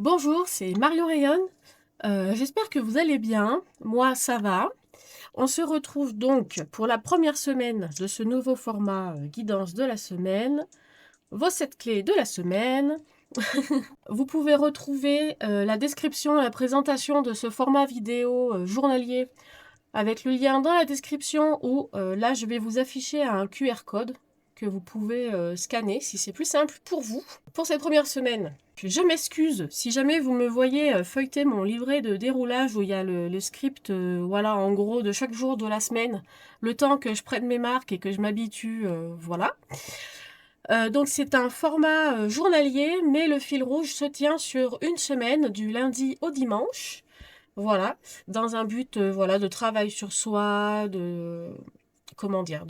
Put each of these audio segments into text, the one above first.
Bonjour, c'est Marion Rayon. J'espère que vous allez bien. Moi, ça va. On se retrouve donc pour la première semaine de ce nouveau format guidance de la semaine. Vos 7 clés de la semaine. Vous pouvez retrouver la description et la présentation de ce format vidéo journalier avec le lien dans la description où là, je vais vous afficher un QR code que vous pouvez scanner si c'est plus simple pour vous. Pour cette première semaine, je m'excuse si jamais vous me voyez feuilleter mon livret de déroulage où il y a le script, voilà, en gros, de chaque jour de la semaine, le temps que je prenne mes marques et que je m'habitue, voilà. Donc c'est un format journalier, mais le fil rouge se tient sur une semaine, du lundi au dimanche. Voilà, dans un but voilà, de travail sur soi, de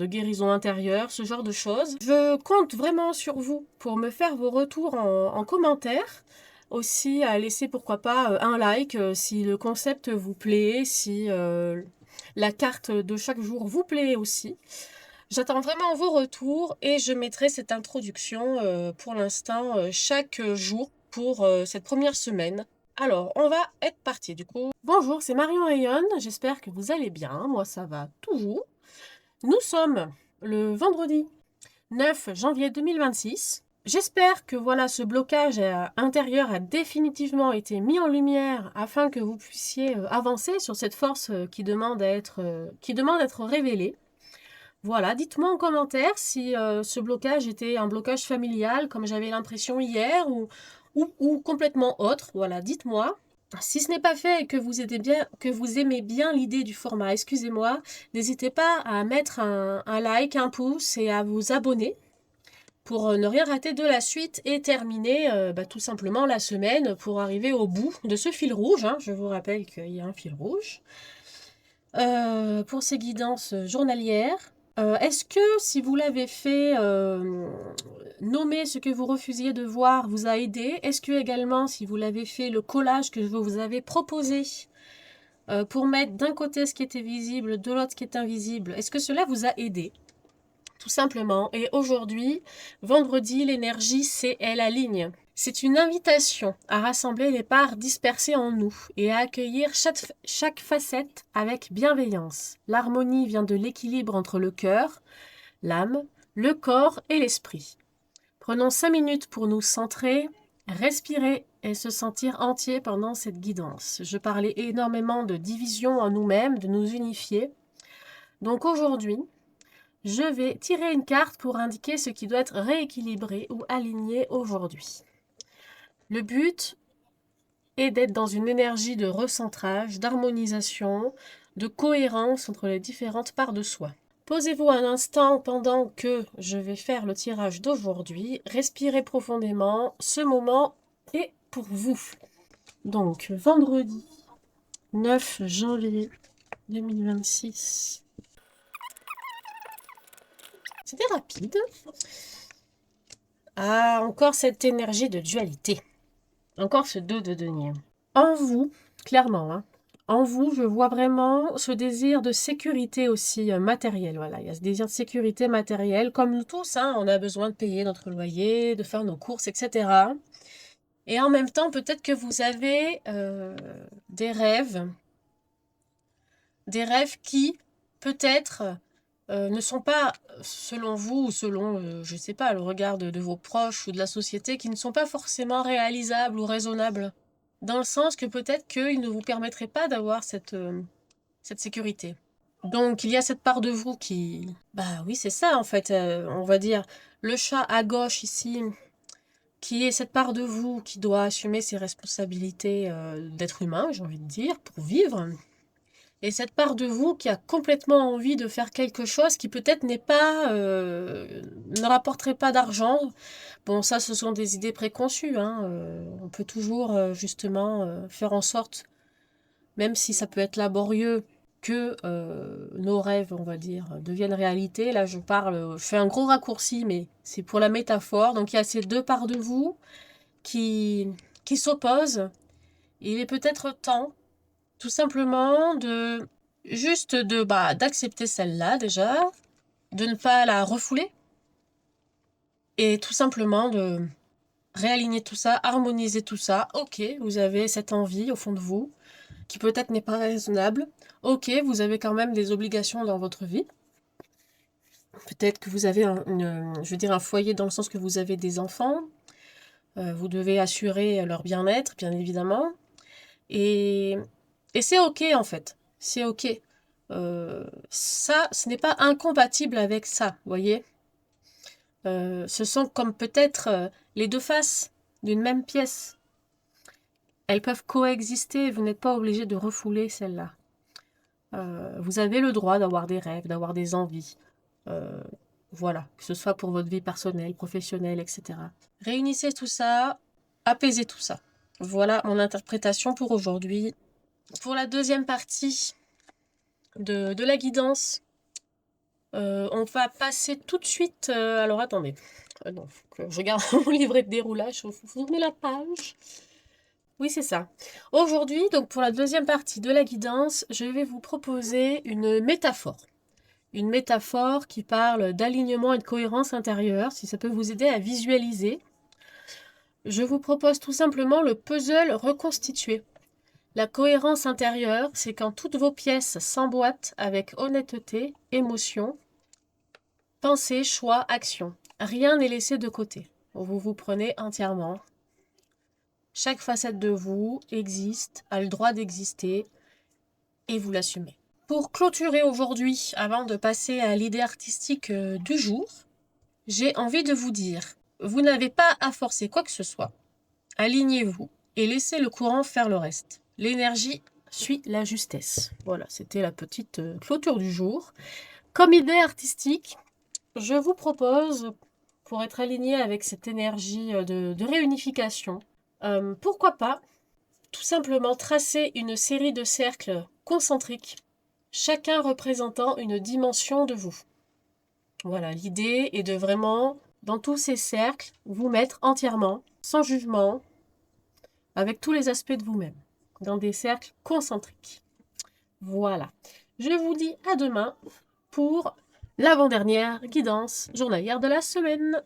guérison intérieure, ce genre de choses. Je compte vraiment sur vous pour me faire vos retours en commentaire. Aussi à laisser pourquoi pas un like si le concept vous plaît, si la carte de chaque jour vous plaît aussi. J'attends vraiment vos retours et je mettrai cette introduction pour l'instant chaque jour pour cette première semaine. Alors, on va être parti du coup. Bonjour, c'est Marion Rayon, j'espère que vous allez bien, moi ça va toujours. Nous sommes le vendredi 9 janvier 2026. J'espère que voilà, ce blocage intérieur a définitivement été mis en lumière afin que vous puissiez avancer sur cette force qui demande d'être révélée. Voilà, dites-moi en commentaire si ce blocage était un blocage familial comme j'avais l'impression hier ou complètement autre. Voilà, dites-moi. Si ce n'est pas fait et que vous aimez bien l'idée du format, excusez-moi, n'hésitez pas à mettre un like, un pouce et à vous abonner pour ne rien rater de la suite et terminer tout simplement la semaine pour arriver au bout de ce fil rouge. Hein. Je vous rappelle qu'il y a un fil rouge. Pour ces guidances journalières, est-ce que si vous l'avez fait, nommer ce que vous refusiez de voir vous a aidé? Est-ce que également, si vous l'avez fait, le collage que je vous avais proposé pour mettre d'un côté ce qui était visible, de l'autre ce qui est invisible, est-ce que cela vous a aidé? Tout simplement. Et aujourd'hui, vendredi, l'énergie, c'est elle aligne. C'est une invitation à rassembler les parts dispersées en nous et à accueillir chaque facette avec bienveillance. L'harmonie vient de l'équilibre entre le cœur, l'âme, le corps et l'esprit. Prenons 5 minutes pour nous centrer, respirer et se sentir entier pendant cette guidance. Je parlais énormément de division en nous-mêmes, de nous unifier. Donc aujourd'hui, je vais tirer une carte pour indiquer ce qui doit être rééquilibré ou aligné aujourd'hui. Le but est d'être dans une énergie de recentrage, d'harmonisation, de cohérence entre les différentes parts de soi. Posez-vous un instant pendant que je vais faire le tirage d'aujourd'hui. Respirez profondément. Ce moment est pour vous. Donc, vendredi 9 janvier 2026. C'était rapide. Ah, encore cette énergie de dualité. Encore ce 2 de denier. En vous, clairement, hein, en vous, je vois vraiment ce désir de sécurité aussi matérielle. Voilà, il y a ce désir de sécurité matérielle. Comme nous tous, hein, on a besoin de payer notre loyer, de faire nos courses, etc. Et en même temps, peut-être que vous avez des rêves qui, peut-être, ne sont pas, selon vous ou selon, je ne sais pas, le regard de vos proches ou de la société, qui ne sont pas forcément réalisables ou raisonnables. Dans le sens que peut-être qu'ils ne vous permettraient pas d'avoir cette sécurité. Donc il y a cette part de vous qui... Bah oui, c'est ça en fait, on va dire. Le chat à gauche ici, qui est cette part de vous qui doit assumer ses responsabilités d'être humain, j'ai envie de dire, pour vivre. Et cette part de vous qui a complètement envie de faire quelque chose qui peut-être n'est pas, ne rapporterait pas d'argent. Bon, ça, ce sont des idées préconçues, hein. On peut toujours, justement, faire en sorte, même si ça peut être laborieux, que nos rêves, on va dire, deviennent réalité. Là, je fais un gros raccourci, mais c'est pour la métaphore. Donc, il y a ces deux parts de vous qui s'opposent. Il est peut-être temps tout simplement d'accepter celle-là déjà, de ne pas la refouler et tout simplement réaligner tout ça, harmoniser tout ça. Ok, vous avez cette envie au fond de vous, qui peut-être n'est pas raisonnable. Ok, vous avez quand même des obligations dans votre vie. Peut-être que vous avez je veux dire un foyer dans le sens que vous avez des enfants. Vous devez assurer leur bien-être, bien évidemment. Et, et c'est ok en fait. C'est ok. Ça, ce n'est pas incompatible avec ça, vous voyez. Ce sont comme peut-être les deux faces d'une même pièce. Elles peuvent coexister, vous n'êtes pas obligé de refouler celle-là. Vous avez le droit d'avoir des rêves, d'avoir des envies. Euh, voilà, que ce soit pour votre vie personnelle, professionnelle, etc. Réunissez tout ça, apaisez tout ça. Voilà mon interprétation pour aujourd'hui. Pour la deuxième partie de la guidance, on va passer tout de suite... alors attendez, non, faut que je regarde mon livret de déroulage, il faut tourner la page. Oui, c'est ça. Aujourd'hui, donc pour la deuxième partie de la guidance, je vais vous proposer une métaphore. Une métaphore qui parle d'alignement et de cohérence intérieure, si ça peut vous aider à visualiser. Je vous propose tout simplement le puzzle reconstitué. La cohérence intérieure, c'est quand toutes vos pièces s'emboîtent avec honnêteté, émotion, pensée, choix, action. Rien n'est laissé de côté. Vous vous prenez entièrement. Chaque facette de vous existe, a le droit d'exister, et vous l'assumez. Pour clôturer aujourd'hui, avant de passer à l'idée artistique du jour, j'ai envie de vous dire, vous n'avez pas à forcer quoi que ce soit. Alignez-vous et laissez le courant faire le reste. L'énergie suit la justesse. Voilà, c'était la petite clôture du jour. Comme idée artistique, je vous propose, pour être aligné avec cette énergie de réunification, pourquoi pas tout simplement tracer une série de cercles concentriques, chacun représentant une dimension de vous. Voilà, l'idée est de vraiment, dans tous ces cercles, vous mettre entièrement, sans jugement, avec tous les aspects de vous-même, dans des cercles concentriques. Voilà. Je vous dis à demain pour l'avant-dernière guidance journalière de la semaine.